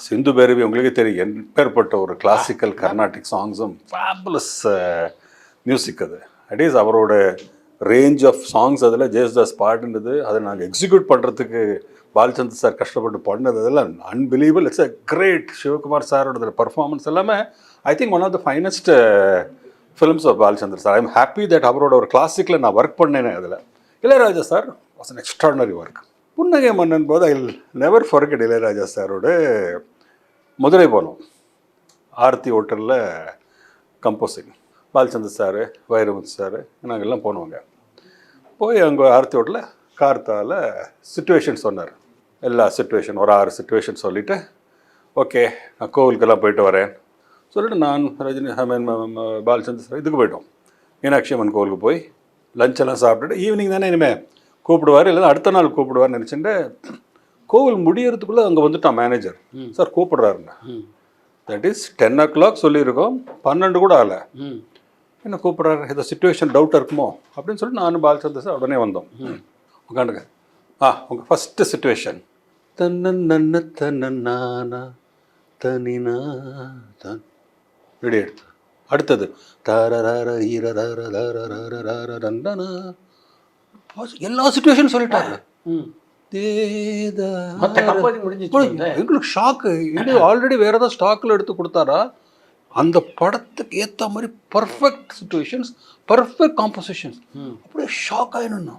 சிந்து பேரவி உங்களுக்கே தெரியும் எப்பேற்பட்ட ஒரு கிளாசிக்கல் கர்நாடிக் சாங்ஸும் ஃபேபுலஸ் மியூசிக் அது. அட்லீஸ்ட் அவரோட ரேஞ்ச் ஆஃப் சாங்ஸ் அதில் ஜேசுதாஸ் பாடுனது அதை நாங்கள் எக்ஸிக்யூட் பண்ணுறதுக்கு பாலச்சந்தர் சார் கஷ்டப்பட்டு பண்ணது அதெல்லாம் unbelievable. It's a great. Sivakumar சாரோட பர்ஃபார்மன்ஸ் எல்லாமே I think one of the finest films of Balachander sir. I am happy that அவரோட ஒரு கிளாசிக்கில் நான் ஒர்க் பண்ணேனே அதில். Ilaiyaraaja sir was an extraordinary work. Punnagai Mannan போது ஐ நெவர் ஃபர்கெட் இளையராஜா சாரோட மதுரை போனோம். ஆர்த்தி ஹோட்டலில் composing Balachander sir, Vairamuthu sir நாங்கள் எல்லாம் போனோங்க. போய் அங்கே ஆர்த்தி ஹோட்டலில் கார்த்தால சுச்சுவேஷன் சொன்னார். எல்லா சுச்சுவேஷன் ஒரு 6 சுச்சுவேஷன் சொல்லிவிட்டு ஓகே நான் கோவிலுக்கெல்லாம் போயிட்டு வரேன் சொல்லிட்டு நான் ரஜினி பாலச்சந்தர் சார் இதுக்கு போயிட்டோம். மீனாட்சி அம்மன் கோவிலுக்கு போய் லஞ்செல்லாம் சாப்பிட்டுட்டு ஈவினிங் தானே இனிமேல் கூப்பிடுவார், இல்லைன்னா அடுத்த நாள் கூப்பிடுவார்னு நினச்சிட்டு கோவில் முடியறதுக்குள்ளே அங்கே வந்துட்டான் மேனேஜர். சார் கூப்பிடுறாருங்க. தட் இஸ் 10 o'clock சொல்லியிருக்கோம், 12 கூட ஆகலை. என்ன கூப்பிட்றாரு, ஏதோ சுச்சுவேஷன் டவுட்டாக இருக்குமோ அப்படின்னு சொல்லிட்டு நானும் பாலச்சந்தர் சார் உடனே வந்தோம். உட்காந்துங்க. உங்கள் ஃபஸ்ட்டு சுச்சுவேஷன் தன்னன்ன தன்னா தனினா தன் ரெடி எடுத்து அடுத்தது தரர எல்லா சுச்சுவேஷன் சொல்லிட்டாங்க. எங்களுக்கு ஷாக்கு. இது ஆல்ரெடி வேற ஏதாவது ஸ்டாக்கில் எடுத்து கொடுத்தாரா? அந்த படத்துக்கு ஏற்ற மாதிரி பர்ஃபெக்ட் சுச்சுவேஷன்ஸ், பர்ஃபெக்ட் காம்போசிஷன்ஸ். அப்படியே ஷாக் ஆயிடணும்.